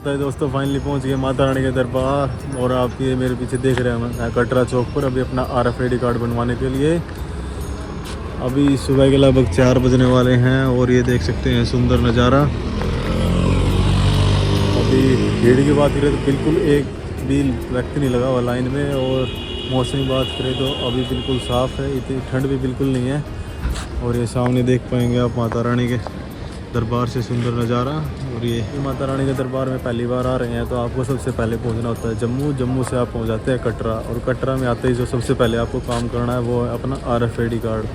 तो दोस्तों फाइनली पहुंच गए माता रानी के दरबार। और आप ये मेरे पीछे देख रहे हैं मैं कटरा चौक पर अभी अपना RFID कार्ड बनवाने के लिए। अभी सुबह के लगभग 4 बजने वाले हैं और ये देख सकते हैं सुंदर नज़ारा। अभी भीड़ की बात करें तो बिल्कुल एक भी व्यक्ति नहीं लगा हुआ लाइन में। और मौसम की बात करें तो अभी बिल्कुल साफ़ है, इतनी ठंड भी बिल्कुल नहीं है। और ये सामने देख पाएंगे आप माता रानी के दरबार से सुंदर नज़ारा। और ये माता रानी के दरबार में पहली बार आ रहे हैं तो आपको सबसे पहले पहुंचना होता है जम्मू। जम्मू से आप पहुंच जाते हैं कटरा। और कटरा में आते ही जो सबसे पहले आपको काम करना है वो है अपना RFID कार्ड।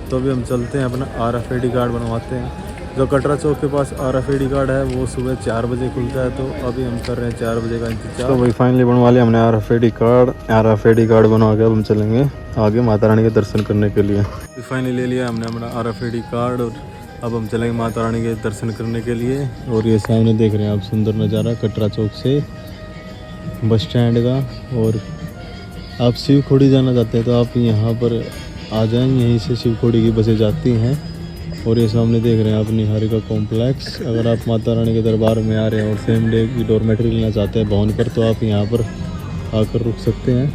तो अभी हम चलते हैं अपना RFID कार्ड बनवाते हैं। जो कटरा चौक के पास RFID कार्ड है वो सुबह 4 बजे खुलता है। तो अभी हम कर रहे हैं 4 बजे का इंतजार। तो भाई फाइनली बनवा लिया हमने RFID कार्ड बनवा के अब हम चलेंगे आगे माता रानी के दर्शन करने के लिए। फाइनली ले लिया हमने अपना RFID कार्ड और अब हम चलेंगे माता रानी के दर्शन करने के लिए। और ये सामने देख रहे हैं आप सुंदर नज़ारा कटरा चौक से बस स्टैंड का। और आप शिवखोड़ी जाना चाहते हैं तो आप यहाँ पर आ जाएं, यहीं से शिवखोड़ी की बसें जाती हैं। और ये सामने देख रहे हैं आप निहारिका कॉम्प्लेक्स। अगर आप माता रानी के दरबार में आ रहे हैं और सेम डे की डॉर्मेट्री लेना चाहते हैं भवन पर तो आप यहाँ पर आकर रुक सकते हैं।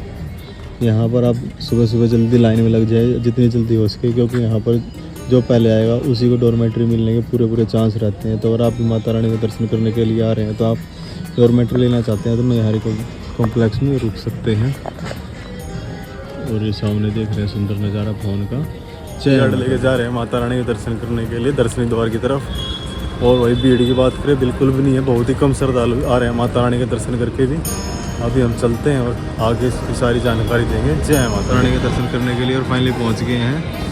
यहाँ पर आप सुबह सुबह जल्दी लाइन में लग जाए जितनी जल्दी हो सके, क्योंकि यहाँ पर जो पहले आएगा उसी को डॉर्मेट्री मिलने के पूरे चांस रहते हैं। तो अगर आप भी माता रानी के दर्शन करने के लिए आ रहे हैं तो आप डॉर्मेट्री लेना चाहते हैं तो निहारिका कॉम्प्लेक्स में रुक सकते हैं। और ये सामने देख रहे हैं सुंदर नज़ारा भवन का। चेयर लेके जा रहे हैं माता रानी के दर्शन करने के लिए दर्शनी द्वार की तरफ। और वही भीड़ की बात करें बिल्कुल भी नहीं है, बहुत ही कम श्रद्धालु आ रहे हैं माता रानी के दर्शन करके भी। अभी हम चलते हैं और आगे की सारी जानकारी देंगे। जय माता रानी के दर्शन करने के लिए और फाइनली पहुंच गए हैं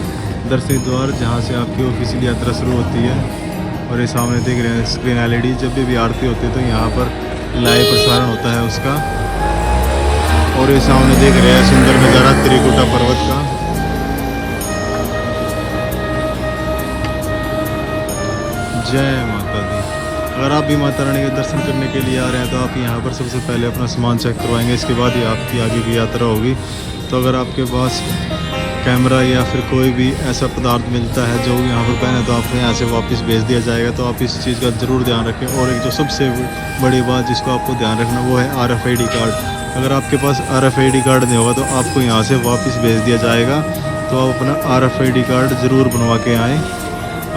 दर्शनी द्वार, जहां से आपकी ऑफिशियल यात्रा शुरू होती है। और ये सामने देख रहे हैं स्क्रीन LED। जब भी आरती होती है तो यहाँ पर लाइव प्रसारण होता है उसका। और ये सामने देख रहे हैं सुंदर नज़ारा त्रिकुटा पर्वत का। जय माता दी। अगर आप भी माता रानी के दर्शन करने के लिए आ रहे हैं तो आप यहाँ पर सबसे पहले अपना सामान चेक करवाएंगे, इसके बाद ही आपकी आगे की यात्रा होगी। तो अगर आपके पास कैमरा या फिर कोई भी ऐसा पदार्थ मिलता है जो यहाँ पर पहने तो आपको यहाँ से वापस भेज दिया जाएगा। तो आप इस चीज़ का ज़रूर ध्यान रखें। और एक जो सबसे बड़ी बात जिसको आपको ध्यान रखना वो है RFID कार्ड। अगर आपके पास RFID कार्ड नहीं होगा तो आपको यहाँ से वापस भेज दिया जाएगा। तो आप अपना RFID कार्ड ज़रूर बनवा के आएँ।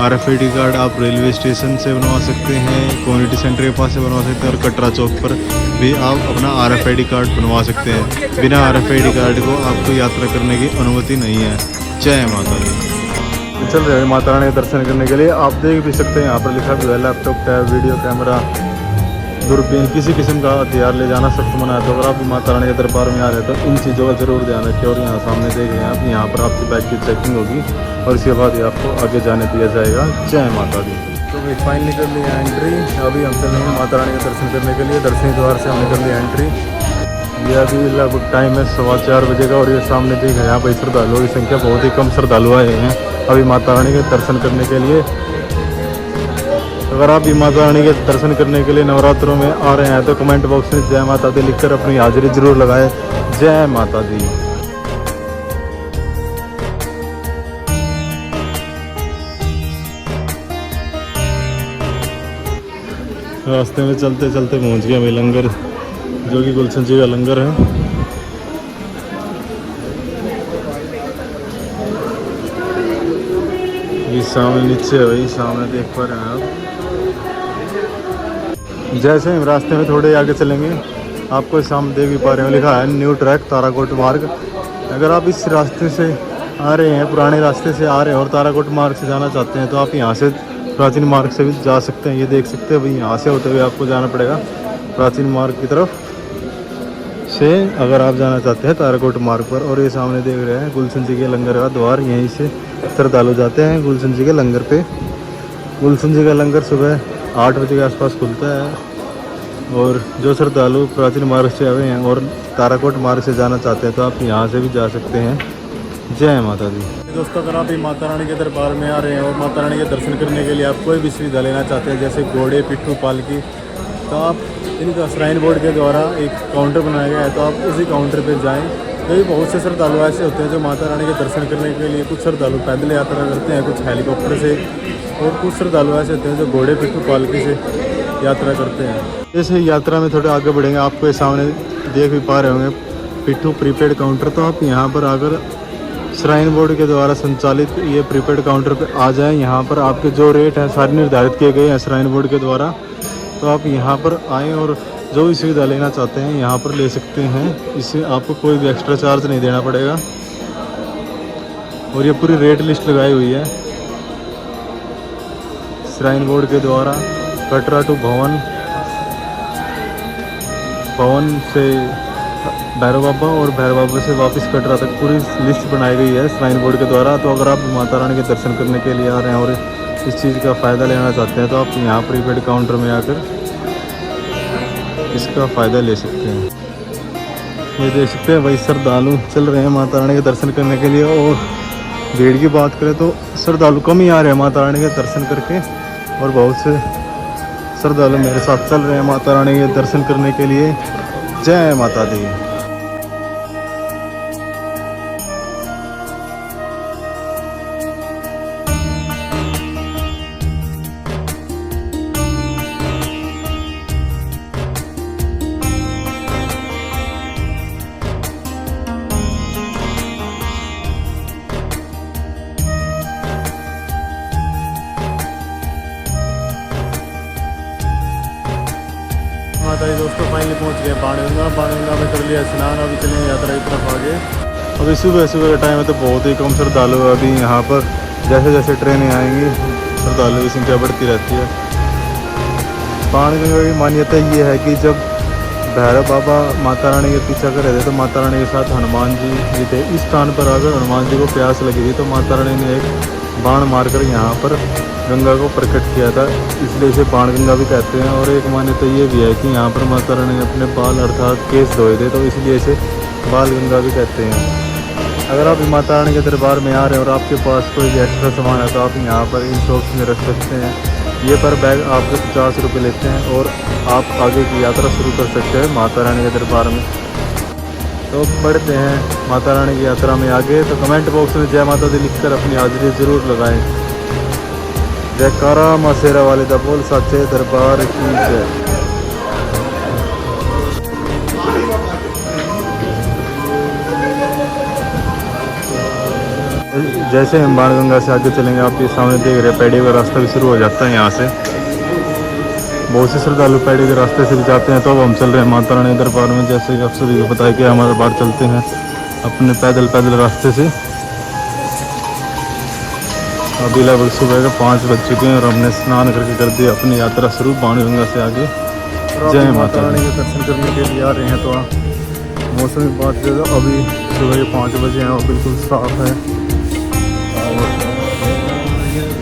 RFID कार्ड आप रेलवे स्टेशन से बनवा सकते हैं, कम्युनिटी सेंटर के पास से बनवा सकते हैं और कटरा चौक पर भी आप अपना RFID कार्ड बनवा सकते हैं। बिना RFID कार्ड को आपको यात्रा करने की अनुमति नहीं है। जय माता दी। चल रहे हैं माता रानी के दर्शन करने के लिए। आप देख भी सकते हैं यहाँ पर लिखा भी है लैपटॉप, टैब, वीडियो कैमरा, दूरबीन किसी किस्म का हथियार ले जाना सख्त मना है। तो अगर आप भी माता रानी के दरबार में आ रहे हैं तो इन चीज़ों का ज़रूर ध्यान रखें। और यहाँ सामने देख रहे हैं आप, यहाँ पर आपकी बाइक की चेकिंग होगी और इसके बाद ही आपको आगे जाने दिया जाएगा। जय माता दी। तो भाई फाइनली कर लिया एंट्री। अभी हम चलेंगे माता रानी के दर्शन करने के लिए। दर्शनी द्वार से हमने कर लिया एंट्री। ये अभी लगभग टाइम है 4:15 बजे का। और ये सामने देख रहे हैं यहाँ पर श्रद्धालुओं की संख्या बहुत ही कम श्रद्धालु आए हैं अभी माता रानी के दर्शन करने के लिए। अगर आप भी माता रानी के दर्शन करने के लिए नवरात्रों में आ रहे हैं तो कमेंट बॉक्स में जय माता दी लिखकर अपनी हाजिरी जरूर लगाएं। जय माता दी। रास्ते में चलते चलते पहुंच गए भाई लंगर, जो कि गुलशन जी का लंगर है। ये सामने नीचे है भाई, सामने देख पा रहे हैं आप। जैसे हम रास्ते में थोड़े आगे चलेंगे आपको सामने देख भी पा रहे हो लिखा है न्यू ट्रैक ताराकोट मार्ग। अगर आप इस रास्ते से आ रहे हैं, पुराने रास्ते से आ रहे हैं और ताराकोट मार्ग से जाना चाहते हैं तो आप यहाँ से प्राचीन मार्ग से भी जा सकते हैं। ये देख सकते हैं भाई, यहाँ से होते हुए आपको जाना पड़ेगा प्राचीन मार्ग की तरफ से अगर आप जाना चाहते हैं ताराकोट मार्ग पर। और ये सामने देख रहे हैं गुलशन जी के लंगर का द्वार, यहीं से श्रद्धालु जाते हैं गुलशन जी के लंगर पे। गुलशन जी का लंगर सुबह 8 बजे के आसपास खुलता है। और जो श्रद्धालु प्राचीन मार्ग से आए हैं और ताराकोट मार्ग से जाना चाहते हैं तो आप यहाँ से भी जा सकते हैं। जय माता दी। दोस्तों अगर आप भी माता रानी के दरबार में आ रहे हैं और माता रानी के दर्शन करने के लिए आप कोई भी सुविधा लेना चाहते हैं जैसे घोड़े, पिट्ठू, पालकी, तो आप इनका श्राइन बोर्ड के द्वारा एक काउंटर बनाया गया है। तो आप उसी काउंटर पर जाएँ। कई बहुत से श्रद्धालु ऐसे होते हैं जो माता रानी के दर्शन करने के लिए, कुछ श्रद्धालु पैदल यात्रा करते हैं, कुछ हेलीकॉप्टर से, और कुछ श्रद्धालु ऐसे होते हैं जो घोड़े, पिट्ठू, पालकी से यात्रा करते हैं। जैसे यात्रा में थोड़े आगे बढ़ेंगे, आपको ये सामने देख भी पा रहे होंगे पिट्ठू प्रीपेड काउंटर। तो आप यहाँ पर आकर श्राइन बोर्ड के द्वारा संचालित ये प्रीपेड काउंटर पे आ जाएं। यहाँ पर आपके जो रेट हैं सारे निर्धारित किए गए हैं श्राइन बोर्ड के द्वारा। तो आप यहाँ पर आएँ और जो भी सुविधा लेना चाहते हैं यहाँ पर ले सकते हैं। इससे आपको कोई भी एक्स्ट्रा चार्ज नहीं देना पड़ेगा। और ये पूरी रेट लिस्ट लगाई हुई है श्राइन बोर्ड के द्वारा। कटरा टू भवन, भवन से भैरव बाबा और भैरव बाबा से वापस कटरा तक पूरी लिस्ट बनाई गई है श्राइन बोर्ड के द्वारा। तो अगर आप माता रानी के दर्शन करने के लिए आ रहे हैं और इस चीज़ का फ़ायदा लेना चाहते हैं तो आप यहाँ प्रीपेड काउंटर में आकर इसका फ़ायदा ले सकते हैं। ये देख सकते हैं भाई श्रद्धालु चल रहे हैं माता रानी के दर्शन करने के लिए। और भीड़ की बात करें तो श्रद्धालु कम ही आ रहे हैं माता रानी के दर्शन करके, और बहुत से श्रद्धालु मेरे साथ चल रहे हैं माता रानी के दर्शन करने के लिए। जय माता दी। माता जी दोस्तों फाइनली पहुंच गए बाणगंगा। बाणगंगा में कर लिया स्नान, अभी चलेंगे यात्रा की तरफ आगे। अभी सुबह सुबह का टाइम है तो बहुत ही कम श्रद्धालु है अभी यहाँ पर। जैसे जैसे ट्रेनें आएंगी श्रद्धालु की संख्या बढ़ती रहती है। बाणगंगा की मान्यता ये है कि जब भैरव बाबा माता रानी के पीछा कर रहे थे तो माता रानी के साथ हनुमान जी भी थे। इस स्थान पर आकर हनुमान जी को प्यास लगी थी तो माता रानी ने एक बाण मारकर यहाँ पर गंगा को प्रकट किया था, इसलिए इसे बाणगंगा भी कहते हैं। और एक मान्यता ये भी है कि यहाँ पर माता रानी ने अपने बाल अर्थात केस धोए थे तो इसलिए इसे बाल गंगा भी कहते हैं। अगर आप माता रानी के दरबार में आ रहे हैं और आपके पास कोई भी एक्स्ट्रा सामान है तो आप यहाँ पर इन शॉप्स में रख सकते हैं। ये पर बैग आपसे 50 रुपये लेते हैं और आप आगे की यात्रा शुरू कर सकते हैं माता रानी के दरबार में। तो बढ़ते हैं माता रानी की यात्रा में आगे। तो कमेंट बॉक्स में जय माता दी लिखकर अपनी हाजिरी ज़रूर लगाएं। जयकारा मां शेरा वाले दा बोल सच्चे दरबार की जय। जैसे हम बाणगंगा से आगे चलेंगे आप ये सामने देख रहे हैं पैड़ी का रास्ता भी शुरू हो जाता है यहाँ से। बहुत से श्रद्धालु पैड़ी के रास्ते से भी जाते हैं। तो अब हम चल रहे हैं माता रानी दरबार में। जैसे कि आप सभी को पता है कि हमारे दरबार चलते हैं अपने पैदल रास्ते से। अभी लगभग सुबह के 5 बज चुके हैं और हमने स्नान करके कर दिया अपनी यात्रा शुरू बाणगंगा से आगे। जय माता रानी के दर्शन करने के लिए आ रहे हैं। तो मौसम की बात करें तो अभी सुबह के 5 बजे हैं और बिल्कुल साफ है। और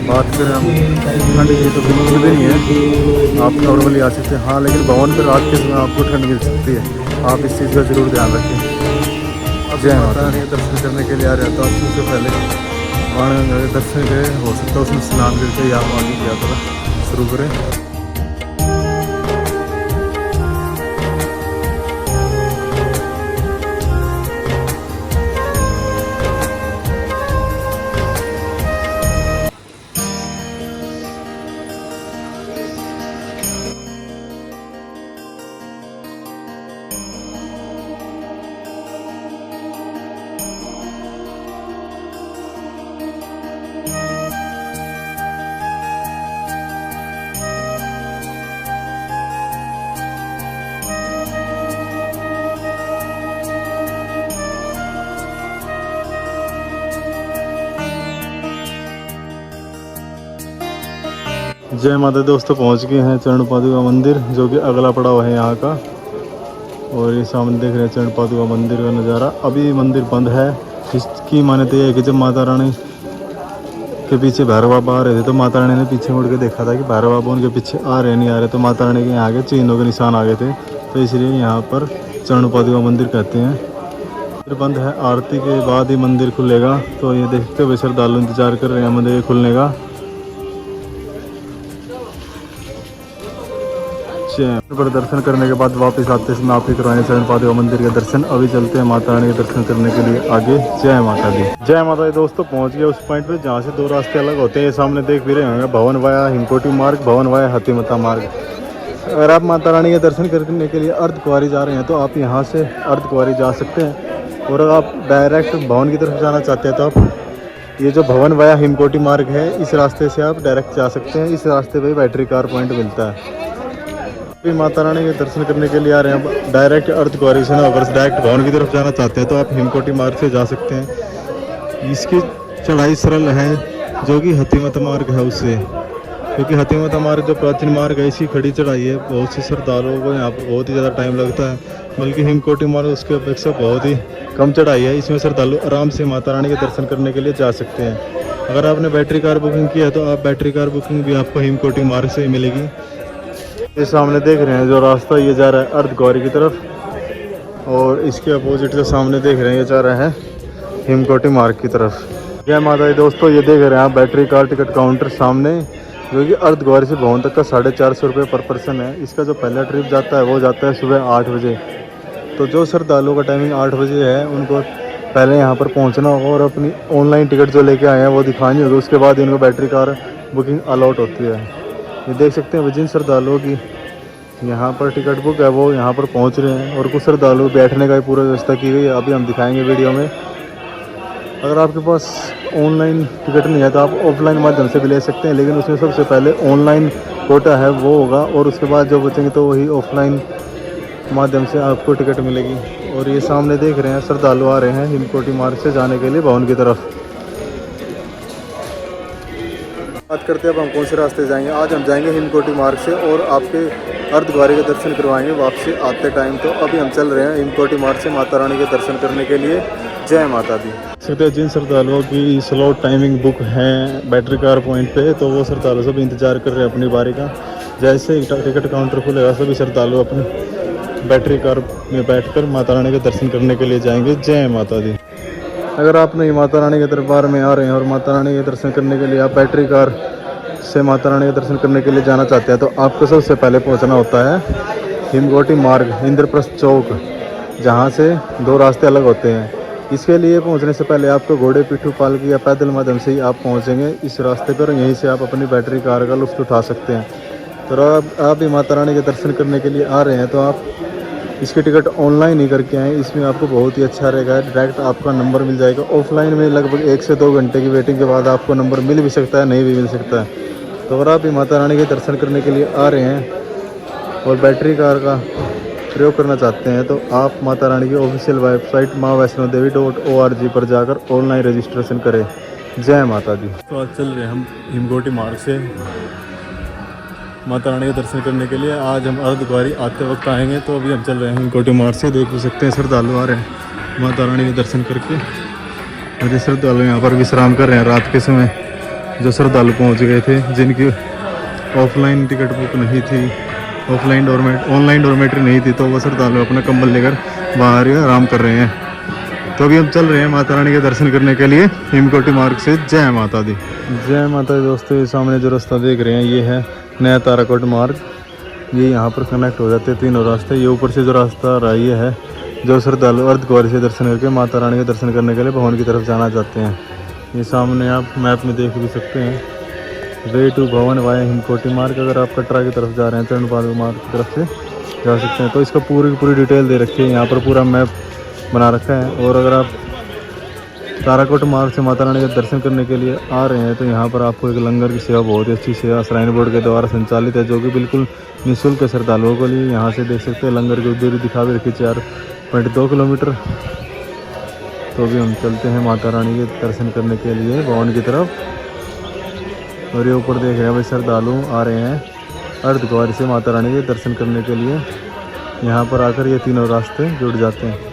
बात करें हम ठंड की तो बिल्कुल भी नहीं है, आप नॉर्मली आ सकते हैं। हाँ लेकिन भवन पर रात के समय आपको ठंड मिल सकती है, आप इस चीज़ का ज़रूर ध्यान रखें। जय माता रानी के दर्शन करने के लिए आ रहे हैं तो आप सबसे पहले बाणगंगा के दर्शन करें, हो सकता है उसमें स्नान करके या आगे की यात्रा शुरू करें। जय माता दोस्तों पहुंच गए हैं चरण पादुका मंदिर, जो कि अगला पड़ाव है यहाँ का। और ये सामने देख रहे हैं चरण पादुका मंदिर का नज़ारा। अभी मंदिर बंद है। इसकी मान्यता ये है कि जब माता रानी के पीछे भैरव बाबा आ रहे थे तो माता रानी ने पीछे मुड़ के देखा था कि भैरव बाबा उनके पीछे आ रहे नहीं आ रहे, तो माता रानी के यहाँ के चिन्हों के निशान आ गए थे। तो इसलिए यहाँ पर चरण पादुका मंदिर कहते हैं। मंदिर बंद है, आरती के बाद ही मंदिर खुलेगा। तो ये देखते हुए श्रद्धालु इंतजार कर रहे हैं मंदिर खुलने का। पर दर्शन करने के बाद वापस आते समय आप ही करवाएंगे चरण पादुका मंदिर के दर्शन। अभी चलते हैं माता रानी के दर्शन करने के लिए आगे। जय माता दी। जय माता दी दोस्तों पहुंच गए उस पॉइंट पे जहाँ से 2 रास्ते अलग होते हैं। ये सामने देख भी रहे होंगे, भवन वाया हिमकोटी मार्ग, भवन वाया हाथीमता मार्ग। अगर आप माता रानी के दर्शन करने के लिए अर्धकुंवारी जा रहे हैं तो आप यहाँ से अर्धकुंवारी जा सकते हैं। और अगर आप डायरेक्ट भवन की तरफ जाना चाहते हैं तो आप ये जो भवन वाया हिमकोटी मार्ग है इस रास्ते से आप डायरेक्ट जा सकते हैं। इस रास्ते पे बैटरी कार पॉइंट मिलता है। अभी माता रानी के दर्शन करने के लिए आ रहे हैं डायरेक्ट अर्धकुंवारी से ना होकर डायरेक्ट भवन की तरफ जाना चाहते हैं तो आप हिमकोटी मार्ग से जा सकते हैं। इसकी चढ़ाई सरल है जो कि हाथीमत मार्ग है उससे, क्योंकि हाथीमत मार्ग जो प्राचीन मार्ग है इसकी खड़ी चढ़ाई है। बहुत सी श्रद्धालुओं को यहाँ पर बहुत ही ज़्यादा टाइम लगता है, बल्कि हिमकोटी मार्ग उसकी अपेक्षा बहुत ही कम चढ़ाई है। इसमें श्रद्धालु आराम से माता रानी के दर्शन करने के लिए जा सकते हैं। अगर आपने बैटरी कार बुकिंग की है तो आप बैटरी कार बुकिंग भी आपको हिमकोटी मार्ग से ही मिलेगी। ये सामने देख रहे हैं जो रास्ता ये जा रहा है अर्धकुंवारी की तरफ, और इसके अपोजिट जो सामने देख रहे हैं ये जा रहा है हिमकोटी मार्ग की तरफ। जय माता दी दोस्तों, ये देख रहे हैं आप बैटरी कार टिकट काउंटर सामने, जो कि अर्धकुंवारी से भवन तक का 450 रुपये पर पर्सन है। इसका जो पहला ट्रिप जाता है वो जाता है सुबह 8 बजे। तो जो श्रद्धालुओं का टाइमिंग 8 बजे है उनको पहले यहाँ पर पहुँचना होगा और अपनी ऑनलाइन टिकट जो लेके आए हैं वो दिखानी होगी। उसके बाद इनको बैटरी कार बुकिंग अलॉट होती है। ये देख सकते हैं जिन श्रद्धालुओं की यहाँ पर टिकट बुक है वो यहाँ पर पहुँच रहे हैं, और कुछ श्रद्धालु बैठने का भी पूरा व्यवस्था की गई है, अभी हम दिखाएंगे वीडियो में। अगर आपके पास ऑनलाइन टिकट नहीं है तो आप ऑफलाइन माध्यम से भी ले सकते हैं, लेकिन उसमें सबसे पहले ऑनलाइन कोटा है वो होगा, और उसके बाद जो बचेंगे तो वही ऑफलाइन माध्यम से आपको टिकट मिलेगी। और ये सामने देख रहे हैं श्रद्धालु आ रहे हैं हिमकोटी मार्ग से जाने के लिए भवन की तरफ। बात करते हैं अब हम कौन से रास्ते जाएंगे। आज हम जाएंगे हिमकोटी मार्ग से और आपके अर्धकुंवारी के दर्शन करवाएंगे वापसी आते टाइम। तो अभी हम चल रहे हैं हिमकोटी मार्ग से माता रानी के दर्शन करने के लिए। जय माता दी। सकते हैं जिन श्रद्धालुओं की स्लॉट टाइमिंग बुक है बैटरी कार पॉइंट पे, तो वो श्रद्धालु सब इंतजार कर रहे हैं अपनी बारी का। जैसे ही टिकट काउंटर खुलेगा सभी श्रद्धालु अपनी बैटरी कार में बैठकर माता रानी के दर्शन करने के लिए जाएंगे। जय माता दी। अगर आप नहीं माता रानी के दरबार में आ रहे हैं और माता रानी के दर्शन करने के लिए आप बैटरी कार से माता रानी के दर्शन करने के लिए जाना चाहते हैं तो आपको सबसे पहले पहुंचना होता है हिमकोटी मार्ग इंद्रप्रस्थ चौक, जहां से दो रास्ते अलग होते हैं। इसके लिए पहुंचने से पहले आपको घोड़े, पिट्ठू, पालकी या पैदल माध्यम से ही आप पहुंचेंगे इस रास्ते पर। यहीं से आप अपनी बैटरी कार का लुत्फ उठा सकते हैं। तो आप भी माता रानी के दर्शन करने के लिए आ रहे हैं तो आप इसकी टिकट ऑनलाइन ही करके आएँ। इसमें आपको बहुत ही अच्छा रहेगा, डायरेक्ट आपका नंबर मिल जाएगा। ऑफलाइन में लगभग 1 से 2 घंटे की वेटिंग के बाद आपको नंबर मिल भी सकता है, नहीं भी मिल सकता है। तो अगर आप भी माता रानी के दर्शन करने के लिए आ रहे हैं और बैटरी कार का प्रयोग करना चाहते हैं तो आप माता रानी की ऑफिशियल वेबसाइट maavaishnodevi.org पर जाकर ऑनलाइन रजिस्ट्रेशन करें। जय माता दी। तो आज चल रहे हैं हम हिमकोटी मार्ग से माता रानी के दर्शन करने के लिए। आज हम अर्धकुंवारी आते वक्त आएंगे, तो अभी हम चल रहे हैं हिमकोटी मार्ग से। देख भी सकते हैं श्रद्धालु आ रहे हैं माता रानी के दर्शन करके, और ये श्रद्धालु यहाँ पर विश्राम कर रहे हैं रात के समय। जो श्रद्धालु पहुँच गए थे जिनकी ऑफलाइन टिकट बुक नहीं थी, ऑनलाइन डॉर्मेट्री नहीं थी, तो वो श्रद्धालु अपना कंबल लेकर बाहर आराम कर रहे हैं। तो अभी हम चल रहे हैं माता रानी के दर्शन करने के लिए हिमकोटी मार्ग से। जय माता दी। जय माता दी दोस्तों, ये सामने जो रास्ता देख रहे हैं ये है नया ताराकोट मार्ग। ये यहाँ पर कनेक्ट हो जाते हैं तीनों रास्ते। ये ऊपर से जो रास्ता आ रहा है ये है जो श्रद्धालु अर्धकुंवारी से दर्शन करके माता रानी के दर्शन करने के लिए भवन की तरफ जाना चाहते हैं। ये सामने आप मैप में देख भी सकते हैं वे टू भवन वाया हिमकोटी मार्ग। अगर आप कटरा की तरफ जा रहे हैं चरणपाल मार्ग की तरफ से जा सकते हैं। तो इसका पूरी डिटेल दे रखी है, यहाँ पर पूरा मैप बना रखा है। और अगर आप ताराकोट मार्ग से माता रानी के दर्शन करने के लिए आ रहे हैं तो यहाँ पर आपको एक लंगर की सेवा, बहुत ही अच्छी सेवा श्राइन बोर्ड के द्वारा संचालित है, जो कि बिल्कुल निःशुल्क है श्रद्धालुओं के लिए। यहाँ से देख सकते हैं लंगर की दूरी दिखा भी रखी 4.2 किलोमीटर। तो अभी हम चलते हैं माता रानी के दर्शन करने के लिए भवन की तरफ। और ये ऊपर देख रहे हैं भाई श्रद्धालु आ रहे हैं अर्धकुंवारी से माता रानी के दर्शन करने के लिए। यहाँ पर आकर ये तीनों रास्ते जुड़ जाते हैं।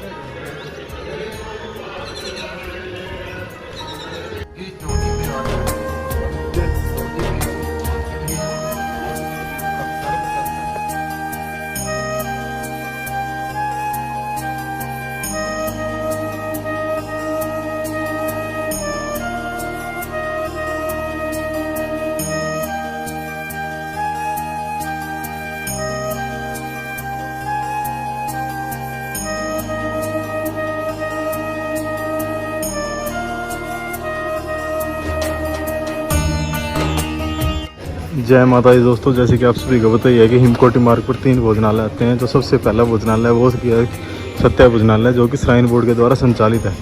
जय माता दी दोस्तों, जैसे कि आप सभी को पता ही है कि हिमकोटी मार्ग पर 3 भोजनालय आते हैं। तो सबसे पहला भोजनालय वो सत्या भोजनालय, जो कि श्राइन बोर्ड के द्वारा संचालित है।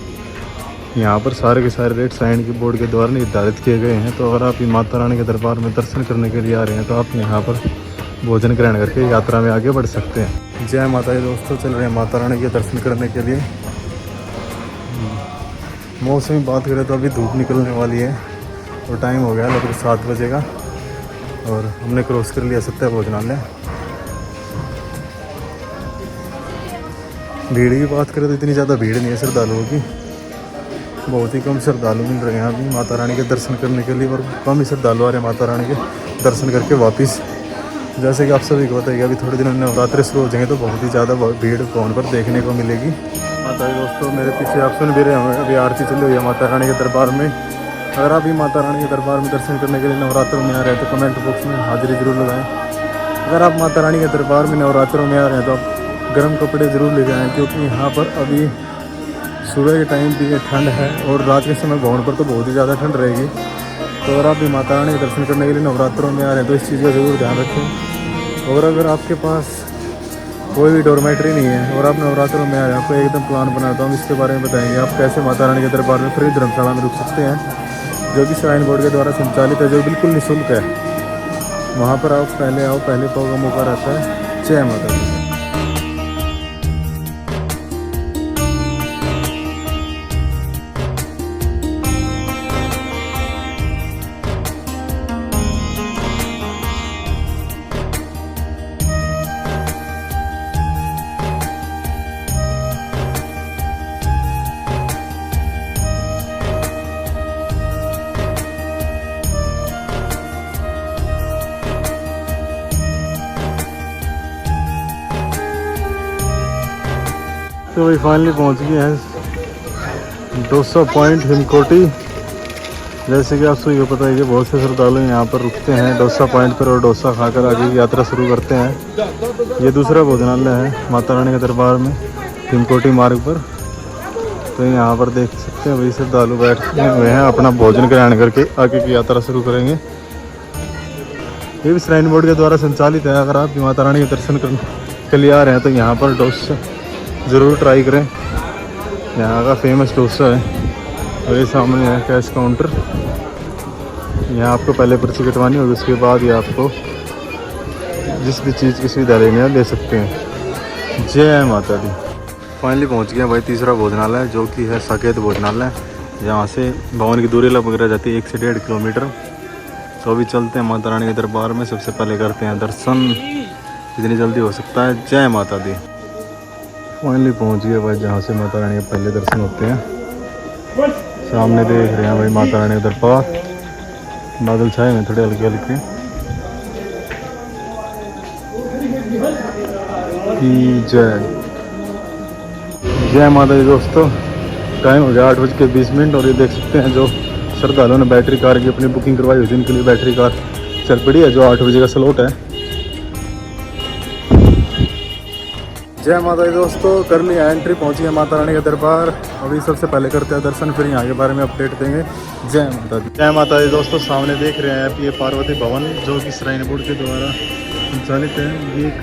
यहाँ पर सारे के सारे रेट श्राइन के बोर्ड के द्वारा निर्धारित किए गए हैं। तो अगर आप माता रानी के दरबार में दर्शन करने के लिए आ रहे हैं तो आप यहाँ पर भोजन ग्रहण करके यात्रा में आगे बढ़ सकते हैं। जय माता दी दोस्तों, चल रहे हैं माता रानी के दर्शन करने के लिए। मौसम की बात करें तो अभी धूप निकलने वाली है और टाइम हो गया लगभग 7 बजे का, और हमने क्रॉस कर लिया सत्या भोजनालय। भीड़ की बात करें तो इतनी ज़्यादा भीड़ नहीं है श्रद्धालुओं की, बहुत ही कम श्रद्धालु मिल रहे हैं अभी माता रानी के दर्शन करने के लिए, और कम ही श्रद्धालु आ रहे हैं माता रानी के दर्शन करके वापस। जैसे कि आप सभी को बताइए अभी थोड़े दिनों में नवरात्रि शुरू हो जाएंगे तो बहुत ही ज़्यादा भीड़ फोन पर देखने को मिलेगी। माता दी दोस्तों, मेरे पीछे आप सुन भी रहे होंगे, अभी आरती चली हुई है माता रानी के दरबार में। अगर आप भी माता रानी के दरबार में दर्शन करने के लिए नवरात्रों में आ रहे हैं तो कमेंट बॉक्स में हाजिरी जरूर लगाएं। अगर आप माता रानी के दरबार में नवरात्रों में आ रहे हैं तो आप गर्म कपड़े ज़रूर लेके आएँ, क्योंकि यहाँ पर अभी सुबह के टाइम भी ठंड है और रात के समय भवन पर तो बहुत ही ज़्यादा ठंड रहेगी। तो अगर आप भी माता रानी के दर्शन करने के लिए नवरात्रों में आ रहे हैं तो इस चीज़ का ज़रूर ध्यान रखें। और अगर आपके पास कोई भी डॉर्मेट्री नहीं है और आप नवरात्रों में आ रहे हैं, आपको एकदम प्लान बनाया तो हम इसके बारे में बताएंगे आप कैसे माता रानी के दरबार में फ्री धर्मशाला में रुक सकते हैं, जो कि श्राइन बोर्ड के द्वारा संचालित है, जो बिल्कुल निःशुल्क है। वहाँ पर आप पहले आओ पहले पाओ का मौका रहता है। जय माता दी। तो वही फाइनली पहुंच गए हैं डोसा पॉइंट हिमकोटी। जैसे कि आप सभी को पता है कि बहुत से श्रद्धालु यहाँ पर रुकते हैं डोसा पॉइंट पर और डोसा खाकर आगे की यात्रा शुरू करते हैं। ये दूसरा भोजनालय है माता रानी के दरबार में हिमकोटी मार्ग पर। तो यहाँ पर देख सकते हैं वही श्रद्धालु बैठे हुए हैं, अपना भोजन ग्रहण करके आगे की यात्रा शुरू करेंगे। ये भी श्राइन बोर्ड के द्वारा संचालित है। अगर आप माता रानी के दर्शन करने के लिए आ रहे हैं तो यहाँ पर डोसा ज़रूर ट्राई करें, यहाँ का फेमस डोसा है। और ये सामने है कैश काउंटर, यहाँ आपको पहले पर्ची कटवानी होगी, उसके बाद ही आपको जिस भी चीज़ की सुविधा लेनी है ले सकते हैं। जय माता दी। फाइनली पहुँच गया भाई तीसरा भोजनालय, जो कि है साकेत भोजनालय। यहाँ से भवन की दूरी लगभग रह जाती है 1 से 1.5 किलोमीटर। तो अभी चलते हैं माता रानी के दरबार में, सबसे पहले करते हैं दर्शन जितनी जल्दी हो सकता है। जय माता दी। फाइनली पहुंच गए भाई जहाँ से माता रानी के पहले दर्शन होते हैं। सामने देख रहे हैं भाई माता रानी का दरबार, बादल छाए हुए थोड़े हल्के हल्के। जय माता दी दोस्तों, टाइम हो गया 8:20 और ये देख सकते हैं जो श्रद्धालुओं ने बैटरी कार की अपनी बुकिंग करवाई हुई थी, इनके लिए बैटरी कार चल पड़ी है, जो 8 बजे का स्लॉट है। जय माता दी दोस्तों, कर लिया एंट्री, पहुंच गए माता रानी के दरबार। अभी सबसे पहले करते हैं दर्शन, फिर यहाँ के बारे में अपडेट देंगे। जय माता दी। जय माता दी दोस्तों, सामने देख रहे हैं आप ये पार्वती भवन, जो कि श्राइन बोर्ड के द्वारा संचालित है। ये एक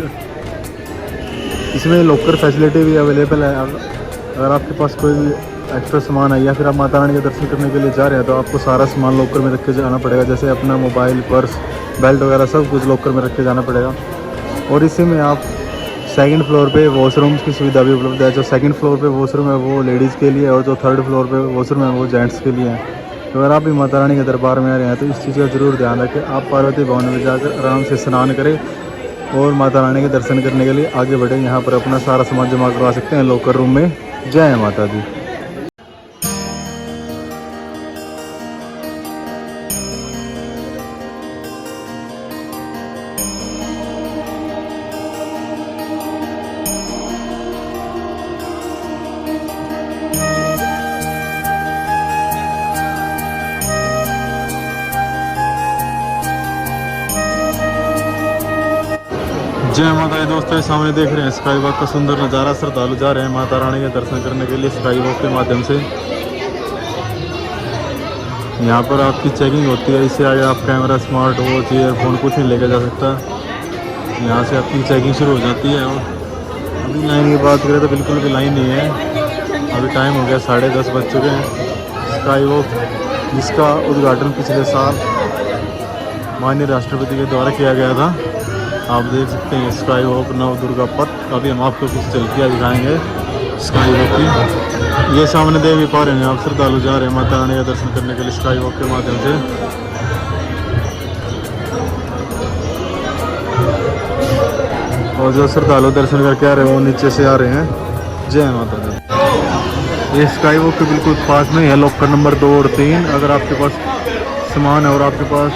इसमें लॉकर फैसिलिटी भी अवेलेबल है। अगर आपके पास कोई भी एक्स्ट्रा सामान है या फिर आप माता रानी के दर्शन करने के लिए जा रहे हैं तो आपको सारा सामान लॉकर में रख के जाना पड़ेगा, जैसे अपना मोबाइल, पर्स, बेल्ट वगैरह सब कुछ लॉकर में रख के जाना पड़ेगा। और इसी में आप सेकंड फ्लोर पे वॉशरूम्स की सुविधा भी उपलब्ध है। जो सेकंड फ्लोर पे वॉशरूम है वो लेडीज़ के लिए, और जो थर्ड फ्लोर पे वॉशरूम है वो जेंट्स के लिए है। तो अगर आप भी माता रानी के दरबार में आ रहे हैं तो इस चीज़ का ज़रूर ध्यान रखें। आप पार्वती भवन में जाकर आराम से स्नान करें और माता रानी के दर्शन करने के लिए आगे बढ़े। यहाँ पर अपना सारा सामान जमा करवा सकते हैं लॉकर रूम में। जय माता दी। जय माता दी दोस्तों, सामने देख रहे हैं स्काई वॉक का सुंदर नज़ारा। श्रद्धालु जा रहे हैं माता रानी के दर्शन करने के लिए स्काई वॉक के माध्यम से। यहाँ पर आपकी चेकिंग होती है, इससे आगे आप कैमरा, स्मार्ट वॉच, ईयरफोन कुछ नहीं लेके जा सकता। यहाँ से आपकी चेकिंग शुरू हो जाती है। और अभी लाइन की बात करें तो बिल्कुल भी लाइन नहीं है। अभी टाइम हो गया 10:30 बज चुके हैं। स्काई वॉक जिसका उद्घाटन पिछले साल माननीय राष्ट्रपति के द्वारा किया गया था, आप देख सकते हैं स्काई वॉक नव दुर्गा पथ। अभी हम आपको कुछ झलकियाँ दिखाएंगे स्काई वॉक की। ये सामने देवी पा रहे हैं आप, श्रद्धालु जा रहे हैं माता रानी का दर्शन करने के लिए स्काई वॉक के माध्यम से। और जो श्रद्धालु दर्शन करके आ रहे हैं वो नीचे से आ रहे हैं। जय माता दी। ये स्काई वॉक के बिल्कुल पास में है लॉकर नंबर 2 और 3। अगर आपके पास सामान है और आपके पास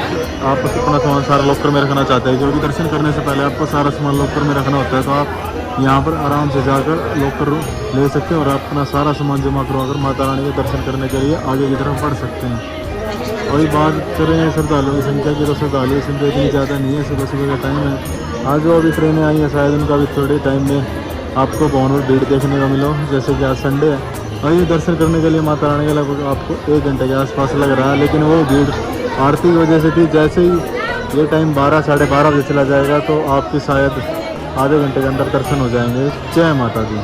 आप अपना सामान सारा लॉकर में रखना चाहते हैं, जो कि दर्शन करने से पहले आपको सारा सामान लॉकर में रखना होता है, तो आप यहाँ पर आराम से जाकर लॉकर ले सकते हैं और अपना सारा सामान जमा करवाकर माता रानी के दर्शन करने के लिए आगे की तरफ बढ़ सकते हैं। वही बात करें श्रद्धालुओं की संख्या की, तो श्रद्धालुओं की संख्या इतनी ज़्यादा नहीं है। सुबह सुबह का टाइम है। आज जो अभी ट्रेनें आई हैं शायद उनका भी थोड़े टाइम में आपको भवन में भीड़ देखने को मिलो, जैसे कि आज संडे है। और ये दर्शन करने के लिए माता रानी के लगभग आपको 1 घंटे के आसपास लग रहा है, लेकिन वो भीड़ आरती की वजह से थी। जैसे ही ये टाइम 12 साढ़े 12 बजे चला जाएगा तो आपके शायद आधे घंटे के अंदर दर्शन हो जाएंगे। जय माता दी।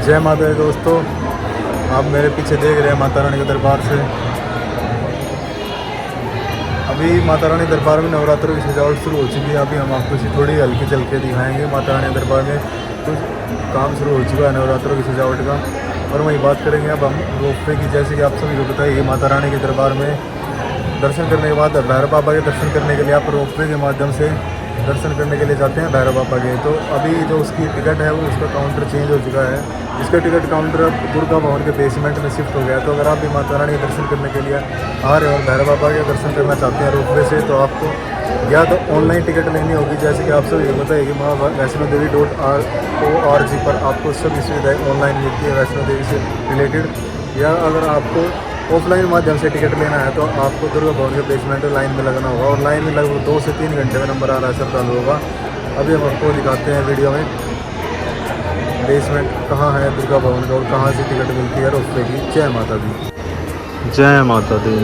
जय माता दी दोस्तों, आप मेरे पीछे देख रहे हैं माता रानी के दरबार से। अभी माता रानी दरबार में नवरात्रों की सजावट शुरू हो चुकी है। अभी हम आपको थोड़ी हल्की झलके दिखाएंगे। माता रानी दरबार में कुछ काम शुरू हो चुका है नवरात्रों की सजावट का। और वही बात करेंगे अब हम रोपवे की। जैसे कि आप सभी को पता है, माता रानी के दरबार में दर्शन करने के बाद भैरव बाबा के दर्शन करने के लिए आप रोपवे के माध्यम से दर्शन करने के लिए जाते हैं भैरव बाबा के। तो अभी जो उसकी टिकट है वो उसका काउंटर चेंज हो चुका है। इसका टिकट काउंटर अब दुर्गा भवन के बेसमेंट में शिफ्ट हो गया। तो अगर आप भी माता रानी के दर्शन करने के लिए आ रहे हो और भैरव बाबा के दर्शन करना चाहते हैं रोपवे से, तो आपको या तो ऑनलाइन टिकट लेनी होगी। जैसे कि आप सब ये बताइए कि माँ वैष्णो देवी .org पर आपको सभी सुविधाएँ ऑनलाइन मिलती है वैष्णो देवी से रिलेटेड। या अगर आपको ऑफलाइन माध्यम से टिकट लेना है तो आपको दुर्गा भवन के बेसमेंट लाइन में लगना होगा। और लाइन में लगभग 2 से 3 घंटे में नंबर आ रहा है श्रद्धालुओं का। अभी हम आपको दिखाते हैं वीडियो में बेसमेंट कहाँ है दुर्गा भवन का और कहाँ से टिकट मिलती है रोपवे की। जय माता दी। जय माता दी।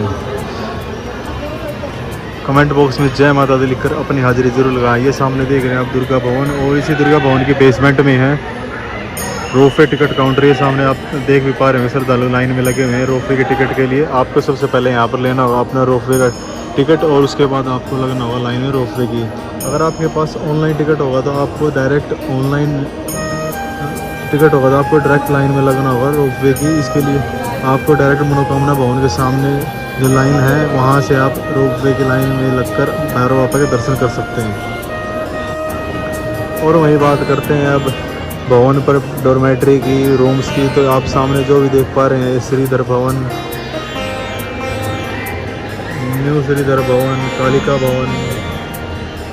कमेंट बॉक्स में जय माता दी लिखकर अपनी हाजिरी जरूर लगाएं। ये सामने देख रहे हैं आप दुर्गा भवन, और इसी दुर्गा भवन के बेसमेंट में है रोपवे टिकट काउंटर। ये सामने आप देख भी पा रहे हैं श्रद्धालु लाइन में लगे हुए हैं रोपवे के टिकट के लिए। आपको सबसे पहले यहाँ पर लेना होगा अपना रोपवे का टिकट और उसके बाद आपको लगना होगा लाइन में रोपवे की। अगर आपके पास ऑनलाइन टिकट होगा तो आपको डायरेक्ट ऑनलाइन टिकट होगा तो आपको डायरेक्ट लाइन में लगना होगा रोपवे की। इसके लिए आपको डायरेक्ट मनोकामना भवन के सामने जो लाइन है वहाँ से आप रोपवे की लाइन में लगकर भैरव बाबा के दर्शन कर सकते हैं। और वही बात करते हैं अब भवन पर डॉर्मेट्री की, रूम्स की। तो आप सामने जो भी देख पा रहे हैं श्रीधर भवन, न्यू श्रीधर भवन, कालिका भवन,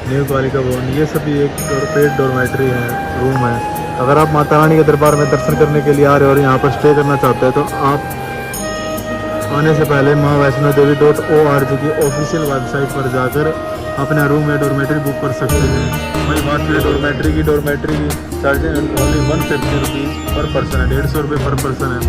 न्यू कालिका भवन, ये सभी एक पेड डॉर्मेट्री है, रूम है। अगर आप माता रानी के दरबार में दर्शन करने के लिए आ रहे हो और यहाँ पर स्टे करना चाहते हैं तो आप आने से पहले माँ वैष्णो देवी .org की ऑफिशियल वेबसाइट पर जाकर अपना रूम या डॉर्मेट्री बुक कर सकते हैं। वही बात करें डॉर्मेट्री की चार्जेज ओनली 150 रुपीज़ पर पर्सन है, 150 रुपये पर पर्सन है।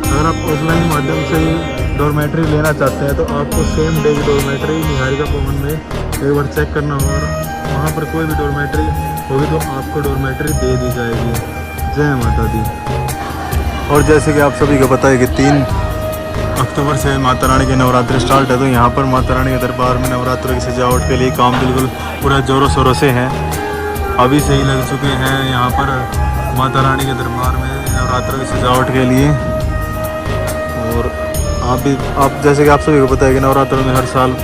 अगर आप ऑफलाइन माध्यम से ही डॉर्मेट्री लेना चाहते हैं तो आपको सेम डे की डॉर्मेट्री निहारिका भवन में एक बार चेक करना होगा और वहाँ पर कोई भी डॉर्मेट्री होगी तो आपको डॉर्मेट्री दे दी जाएगी। जय माता दी। और जैसे कि आप सभी को पता है कि 3 अक्टूबर से माता रानी के नवरात्रि स्टार्ट है, तो यहाँ पर माता रानी के दरबार में नवरात्रों की सजावट के लिए काम बिल्कुल पूरा ज़ोरों शोरों से है। अभी से ही लग चुके हैं यहाँ पर माता रानी के दरबार में नवरात्रों की सजावट के लिए। और आप जैसे कि आप सभी को पता है कि नवरात्रों में हर साल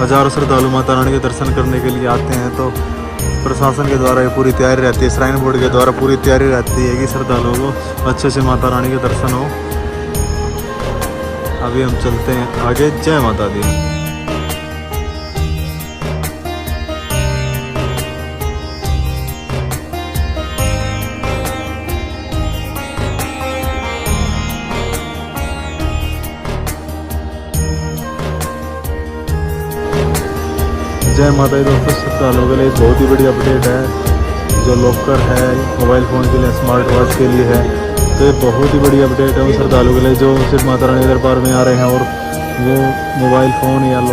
हज़ारों श्रद्धालु माता रानी के दर्शन करने के लिए आते हैं। तो प्रशासन के द्वारा ये पूरी तैयारी रहती है, श्राइन बोर्ड के द्वारा पूरी तैयारी रहती है कि श्रद्धालुओं को अच्छे से माता रानी के दर्शन हो। अभी हम चलते हैं आगे। जय माता दी। जय माता दी दोस्तों, श्रद्धालुओं के लिए बहुत ही बड़ी अपडेट है। जो लॉकर है मोबाइल फ़ोन के लिए, स्मार्ट वॉच के लिए है, तो ये बहुत ही बड़ी अपडेट है उन श्रद्धालुओं के लिए जो सिर्फ माता रानी दरबार में आ रहे हैं और वो मोबाइल फ़ोन या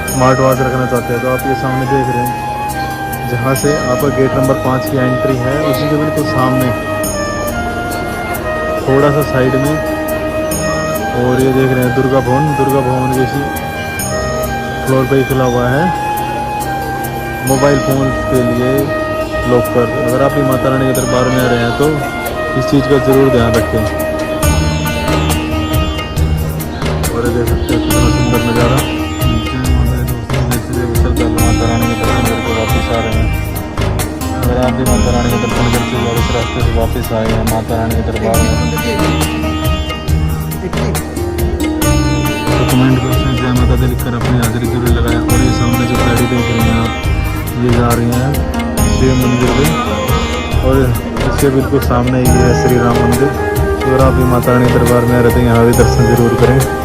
स्मार्ट वॉच रखना चाहते हैं। तो आप ये सामने देख रहे हैं, जहाँ से आपका गेट नंबर 5 की एंट्री है, उसी के बिल्कुल सामने थोड़ा सा साइड में। और ये देख रहे हैं दुर्गा भवन के इसी फ्लोर पे ही खुला हुआ है मोबाइल फ़ोन के लिए लॉकर। अगर आप भी माता रानी के दरबार में आ रहे हैं तो इस चीज़ का ज़रूर ध्यान रखें। और देख सकते हैं कितना सुंदर नज़ारा। माता रानी के दर्शन करके वापस आ रहे हैं। अगर आप भी माता रानी के दर्शन करके और इस रास्ते से वापस आए हैं माता रानी के दरबार में, तो कमेंट बॉक्स में जय माता दी लिखकर अपनी हाजिरी जरूर लगाएं। और ये सामने जो गाड़ी देख रहे हैं आप, ये जा रही हैं शिव मंदिर पे, और इसके बिल्कुल सामने ही है श्री राम मंदिर। तो अगर आप भी माता रानी दरबार में रहते हैं, यहाँ भी दर्शन जरूर करें।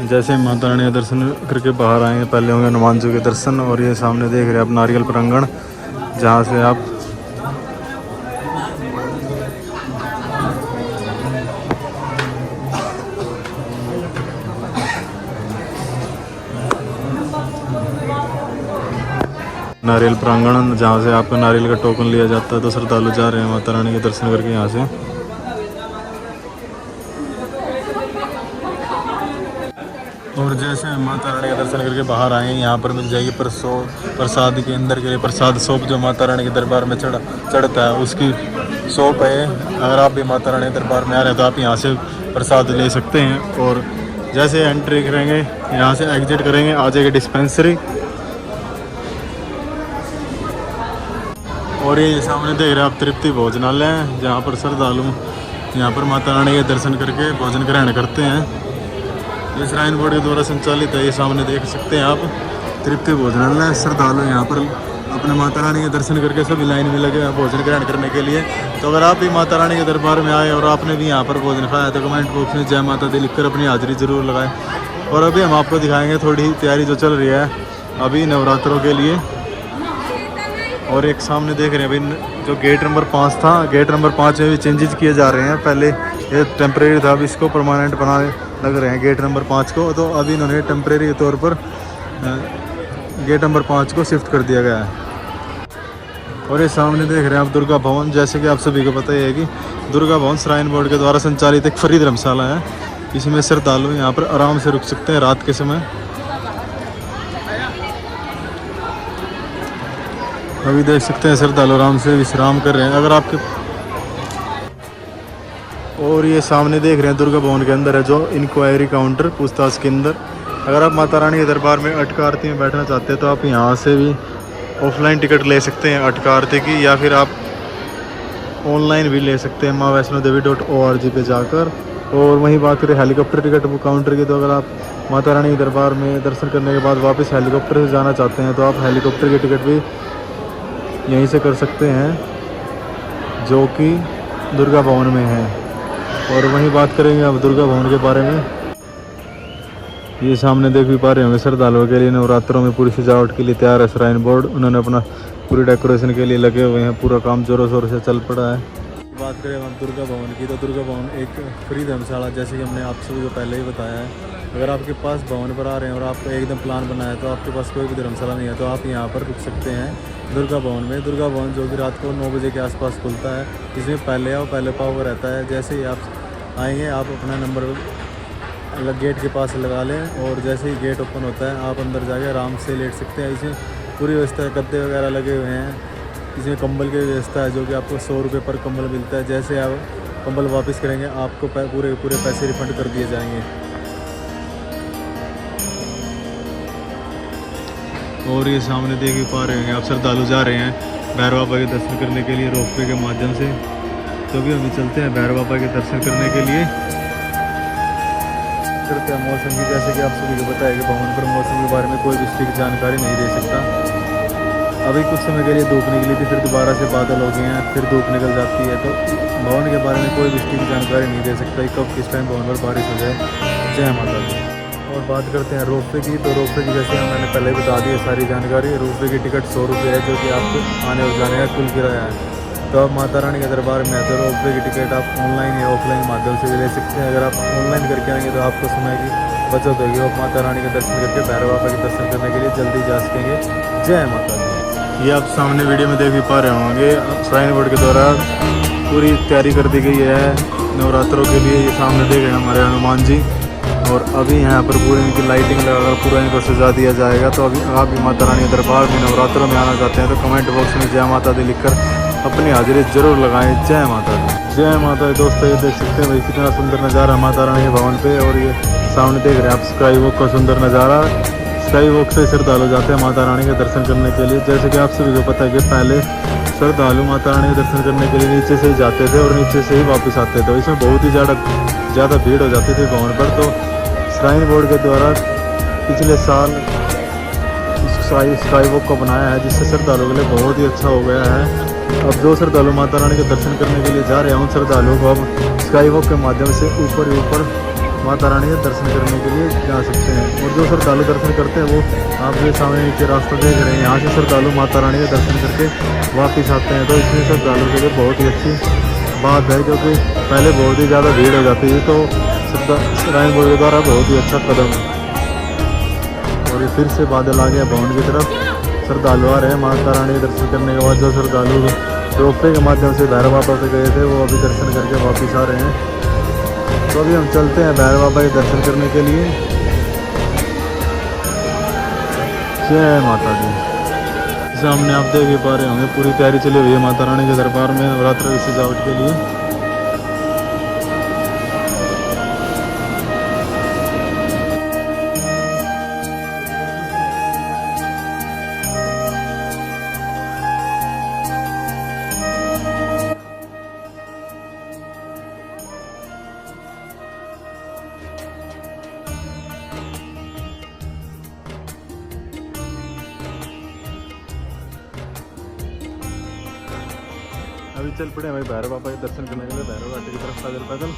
जैसे माता रानी के दर्शन करके बाहर आएंगे, पहले होंगे हनुमान जी के दर्शन। और ये सामने देख रहे हैं आप नारियल प्रांगण, जहाँ से आप नारियल प्रांगण, जहाँ से आपका नारियल का टोकन लिया जाता है। तो श्रद्धालु जा रहे हैं माता रानी के दर्शन करके यहाँ से। और जैसे माता रानी के दर्शन करके बाहर आए, यहाँ पर मिल जाएगी प्रसाद के अंदर के लिए प्रसाद शॉप, जो माता रानी के दरबार में चढ़ता है उसकी शॉप है। अगर आप भी माता रानी के दरबार में आ रहे हैं तो आप यहाँ से प्रसाद ले सकते हैं। और जैसे एंट्री करेंगे, यहाँ से एग्जिट करेंगे, आ जाएगी डिस्पेंसरी। और ये सामने देख रहे हैं आप तृप्ति भोजनालय है, जहाँ पर श्रद्धालु यहाँ पर माता रानी के दर्शन करके भोजन ग्रहण करते हैं। ये श्राइन बोर्ड के द्वारा संचालित है। ये सामने देख सकते हैं आप तृप्ति भोजनालय। श्रद्धालु यहाँ पर अपने माता रानी के दर्शन करके सभी लाइन में लगे हैं भोजन ग्रहण करने के लिए। तो अगर आप भी माता रानी के दरबार में आए और आपने भी यहाँ पर भोजन खाया तो कमेंट बॉक्स में जय माता दी लिखकर अपनी हाजिरी जरूर लगाएं। और अभी हम आपको दिखाएंगे थोड़ी तैयारी जो चल रही है अभी नवरात्रों के लिए। और एक सामने देख रहे हैं अभी जो गेट नंबर 5 था, गेट नंबर 5 में भी चेंजेस किए जा रहे हैं। पहले ये टेम्परेरी था, अब इसको परमानेंट बनाने लग रहे हैं गेट नंबर 5 को। तो अभी इन्होंने टेम्परेरी तौर पर गेट नंबर 5 को शिफ्ट कर दिया गया है। और ये सामने देख रहे हैं आप दुर्गा भवन। जैसे कि आप सभी को पता ही है कि दुर्गा भवन श्राइन बोर्ड के द्वारा संचालित एक फ्री धर्मशाला है। इसमें श्रद्धालु यहाँ पर आराम से रुक सकते हैं रात के समय। अभी देख सकते हैं श्रद्धालु आराम से विश्राम कर रहे हैं। अगर आपके और ये सामने देख रहे हैं दुर्गा भवन के अंदर है जो इंक्वायरी काउंटर, पूछताछ के अंदर। अगर आप माता रानी के दरबार में अटका आरती में बैठना चाहते हैं तो आप यहाँ से भी ऑफलाइन टिकट ले सकते हैं अटका आरती की, या फिर आप ऑनलाइन भी ले सकते हैं maavaishnodevi.org पे जाकर। और वहीं बात करें हेलीकॉप्टर टिकट बुक काउंटर की, तो अगर आप माता रानी के दरबार में दर्शन करने के बाद वापस हेलीकॉप्टर से जाना चाहते हैं तो आप हेलीकॉप्टर की टिकट भी यहीं से कर सकते हैं, जो कि दुर्गा भवन में है। और वहीं बात करेंगे अब दुर्गा भवन के बारे में। ये सामने देख भी पा रहे होंगे श्रद्धालुओं के लिए नवरात्रों में पूरी सजावट के लिए तैयार है श्राइन बोर्ड। उन्होंने अपना पूरी डेकोरेशन के लिए लगे हुए हैं, पूरा काम जोरों शोरों से चल पड़ा है। बात करें हम दुर्गा भवन की, तो दुर्गा भवन एक फ्री धर्मशाला, जैसे कि हमने आप सभी को पहले ही बताया है। अगर आपके पास भवन पर आ रहे हैं और आपको एकदम प्लान बना है तो आपके पास कोई भी धर्मशाला नहीं है तो आप यहाँ पर रुक सकते हैं दुर्गा भवन में। दुर्गा भवन जो कि रात को 9 बजे के आसपास खुलता है। इसमें पहले आओ पहले पाओ रहता है। जैसे ही आप आएंगे आप अपना नंबर गेट के पास लगा लें, और जैसे ही गेट ओपन होता है आप अंदर जाके आराम से लेट सकते हैं। इसमें पूरी व्यवस्था है, गद्दे वगैरह लगे हुए हैं। इसमें कंबल की व्यवस्था है जो कि आपको 100 रुपये पर कंबल मिलता है। जैसे आप कंबल वापस करेंगे आपको पूरे पैसे रिफंड कर दिए जाएंगे। और ये सामने देख ही पा रहे हैं आप श्रद्धालु जा रहे हैं भैरव बाबा के दर्शन करने के लिए रोपवे के माध्यम से। तो भी हम चलते हैं भैरव बाबा के दर्शन करने के लिए। करते हैं मौसम की। जैसे कि आप सभी को पता है कि भवन पर मौसम के बारे में कोई भी स्ट्रिक्ट जानकारी नहीं दे सकता। अभी कुछ समय के लिए धूप निकली थी, फिर दोबारा से बादल हो गए हैं, फिर धूप निकल जाती है। तो भवन के बारे में कोई भी स्ट्रिक्ट जानकारी नहीं दे सकता कि कब किस टाइम भवन पर बारिश हो जाए। जय माता दी। और बात करते हैं रोपवे की। तो रोपवे की जैसे मैंने पहले बता दी है सारी जानकारी। रोपवे की टिकट 100 रुपये है, जो कि आपको आने और जाने का कुल किराया है। तो आप माता रानी के दरबार में तो रोपवे की टिकट आप ऑनलाइन या ऑफलाइन माध्यम से भी ले सकते हैं। अगर आप ऑनलाइन करके आएंगे तो आपको समय की बचत होगी। आप माता रानी के दर्शन करके भैरव बाबा के दर्शन करने के लिए जल्दी जा सकेंगे। जय माता दी। ये आप सामने वीडियो में देख भी पा रहे होंगे, श्राइन बोर्ड के द्वारा पूरी तैयारी कर दी गई है नवरात्रों के लिए। ये सामने देख रहे हैं हमारे हनुमान जी, और अभी यहाँ पर पूरी इनकी लाइटिंग लगाकर पूरा इनको सजा दिया जाएगा। तो अभी आप भी माता रानी के दरबार में नवरात्रों में आना चाहते हैं तो कमेंट बॉक्स में जय माता दी लिखकर अपनी हाजिरी जरूर लगाएं। जय माता दी। जय माता दी। दोस्तों ये देख सकते हैं भाई कितना सुंदर नज़ारा माता रानी के भवन पे। और ये सामने देख रहे हैं आप स्काई वॉक का सुंदर नज़ारा। स्काई वॉक से श्रद्धालु जाते हैं माता रानी के दर्शन करने के लिए। जैसे कि आप सभी को पता है कि पहले श्रद्धालु माता रानी के दर्शन करने के लिए नीचे से ही जाते थे और नीचे से ही वापस आते थे। इसमें बहुत ही ज़्यादा भीड़ हो जाती थी भवन पर। तो श्राइन बोर्ड के द्वारा पिछले साल स्काई वॉक को बनाया है, जिससे श्रद्धालुओं के लिए बहुत ही अच्छा हो गया है। अब जो श्रद्धालु माता रानी के दर्शन करने के लिए जा रहे हैं उन श्रद्धालुओं को अब स्काई वॉक के माध्यम से ऊपर ही ऊपर माता रानी के दर्शन करने के लिए जा सकते हैं। और जो श्रद्धालु दर्शन करते हैं वो आप ये सामने नीचे रास्ता देख रहे हैं, यहाँ से श्रद्धालु माता रानी के दर्शन करके वापस आते हैं। तो इसमें श्रद्धालुओं के लिए बहुत ही अच्छी बात है, क्योंकि पहले बहुत ही ज़्यादा भीड़ हो जाती थी। तो श्राइन बोर्ड के द्वारा बहुत ही अच्छा कदम है। और ये फिर से बादल आ गया भवन की तरफ। श्रद्धालु आ रहे हैं माता रानी के दर्शन करने के बाद। जो श्रद्धालु रोपवे के माध्यम से भैरव बाबा पे गए थे वो अभी दर्शन करके वापस आ रहे हैं। तो अभी हम चलते हैं भैरव बाबा के दर्शन करने के लिए। जय माता दी। सामने आप देख भी पा रहे होंगे पूरी तैयारी चली हुई है माता रानी के दरबार में नवरात्र की सजावट के लिए। अभी चल पड़े भाई भैरव बाबा के दर्शन करने के लिए भैरव घाटी की तरफ पैदल पैदल।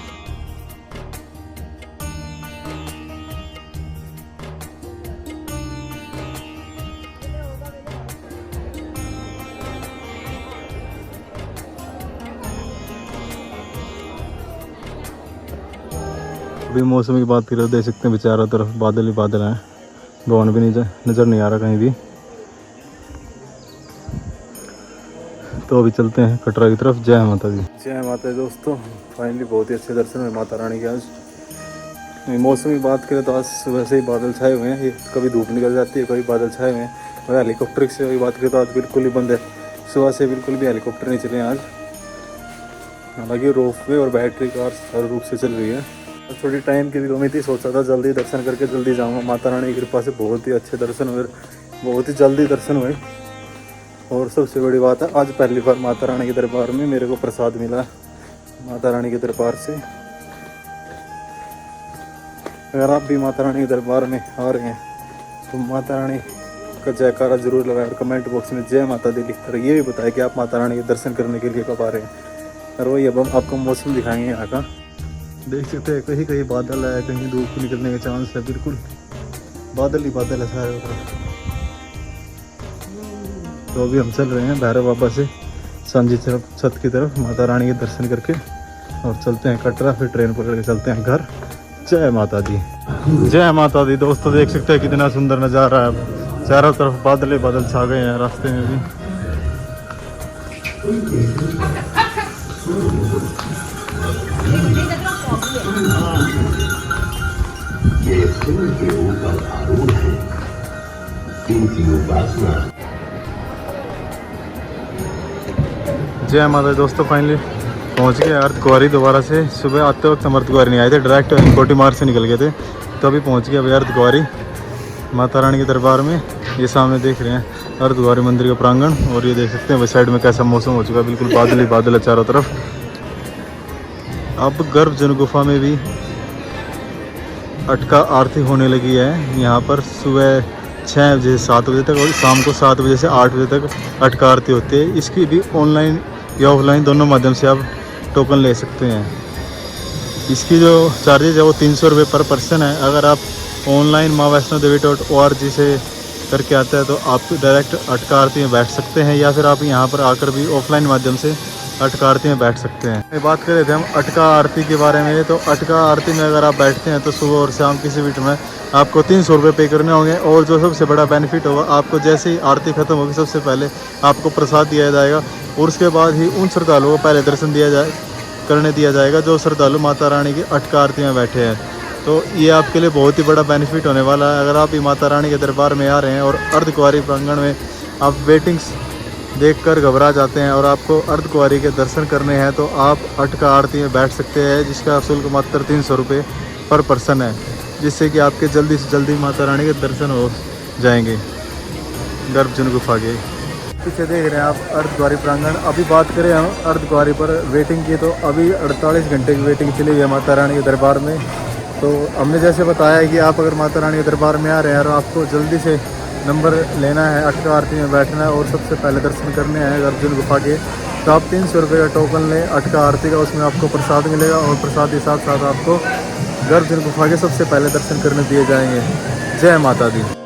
अभी मौसम की बात करें देख सकते हैं चारों तरफ बादल ही बादल हैं। भवन भी नज़र नहीं आ रहा कहीं भी। तो अभी चलते हैं कटरा की तरफ। जय माता दी। जय माता दी। दोस्तों फाइनली बहुत ही अच्छे दर्शन हुए माता रानी के आज। मौसम की बात करें तो आज सुबह से ही बादल छाए हुए हैं। ये कभी धूप निकल जाती है, कभी बादल छाए हुए हैं। और हेलीकॉप्टर की बात करें तो आज बिल्कुल ही बंद है। सुबह से बिल्कुल भी हेलीकॉप्टर नहीं चले आज। हालांकि रोपवे और बैटरी कार हर रूप से चल रही है। थोड़ी टाइम की भी कमी थी, सोचा था जल्दी दर्शन करके जल्दी जाऊँगा। माता रानी की कृपा से बहुत ही अच्छे दर्शन हुए, बहुत ही जल्दी दर्शन हुए। और सबसे बड़ी बात है आज पहली बार माता रानी के दरबार में मेरे को प्रसाद मिला माता रानी के दरबार से। अगर आप भी माता रानी के दरबार में आ रहे हैं तो माता रानी का जयकारा जरूर लगाएं और कमेंट बॉक्स में जय माता दी लिखकर ये भी बताएं कि आप माता रानी के दर्शन करने के लिए कब आ रहे हैं। और वही अब हम आपको मौसम दिखाएंगे यहाँ का। देख सकते हैं कहीं कहीं बादल है, कहीं धूप निकलने का चांस है। बिल्कुल बादल ही बादल है सारे तरफ। तो अभी हम चल रहे हैं भैरव बाबा से सांझी तरफ छत की तरफ माता रानी के दर्शन करके और चलते हैं कटरा, फिर ट्रेन पकड़ के चलते हैं घर। जय माता दी। जय माता दी। दोस्तों देख सकते हैं कितना सुंदर नज़ारा है। चारों तरफ बादल ही बादल छा गए हैं रास्ते में भी। ये सूर्य के ऊपर आरूढ़ है, इनकी उपासना। जय माता। दोस्तों फाइनली पहुंच गए अर्धकुंवारी दोबारा से। सुबह आते वक्त हम अर्धकुंवारी नहीं आए थे, डायरेक्ट कोटी मार्ग से निकल गए थे। तो अभी पहुंच गए अभी अर्धकुंवारी माता रानी के दरबार में। ये सामने देख रहे हैं अर्धकुंवारी मंदिर का प्रांगण। और ये देख सकते हैं वही साइड में कैसा मौसम हो चुका है, बिल्कुल बादल ही बादल है चारों तरफ। अब गर्भ जन गुफा में भी अटका आरती होने लगी है यहाँ पर। सुबह 6 बजे से 7 बजे तक और शाम को 7 बजे से 8 बजे तक अटका आरती होती है। इसकी भी ऑनलाइन या ऑफलाइन दोनों माध्यम से आप टोकन ले सकते हैं। इसकी जो चार्जेज है वो 300 रुपये पर पर्सन है। अगर आप ऑनलाइन माँ वैष्णो देवी .org से करके आते हैं तो आप डायरेक्ट अटका आरती में बैठ सकते हैं, या फिर आप यहाँ पर आकर भी ऑफलाइन माध्यम से अटका आरती में बैठ सकते हैं। बात कर रहे थे हम अटका आरती के बारे में, तो अटका आरती में अगर आप बैठते हैं तो सुबह और शाम किसी भी टाइम आपको 300 रुपये पे करने होंगे। और जो सबसे बड़ा बेनिफिट होगा, आपको जैसे ही आरती खत्म होगी सबसे पहले आपको प्रसाद दिया जाएगा और उसके बाद ही उन श्रद्धालुओं को पहले दर्शन करने दिया जाएगा जो श्रद्धालु माता रानी की अटका आरती में बैठे हैं। तो ये आपके लिए बहुत ही बड़ा बेनिफिट होने वाला है। अगर आप ही माता रानी के दरबार में आ रहे हैं और अर्धकुंवारी प्रांगण में आप वेटिंग्स देखकर घबरा जाते हैं और आपको अर्धकुंवारी के दर्शन करने हैं, तो आप अटका आरती में बैठ सकते हैं, जिसका शुल्क मात्र 300 रुपये पर पर्सन है, जिससे कि आपके जल्दी से जल्दी माता रानी के दर्शन हो जाएंगे गर्भजन गुफा के। पीछे देख रहे हैं आप अर्धकुंवारी प्रांगण। अभी बात करें हम अर्धकुंवारी पर वेटिंग की, तो अभी 48 घंटे की वेटिंग चली हुई है माता रानी के दरबार में। तो हमने जैसे बताया कि आप अगर माता रानी के दरबार में आ रहे हैं और आपको जल्दी से नंबर लेना है, अटका आरती में बैठना है और सबसे पहले दर्शन करने हैं गर्भजन गुफा के, तो आप 300 रुपये का टोकन लें अटका आरती का। उसमें आपको प्रसाद मिलेगा और प्रसाद के साथ साथ आपको गर्भजन गुफा के सबसे पहले दर्शन करने दिए जाएंगे। जय माता दी।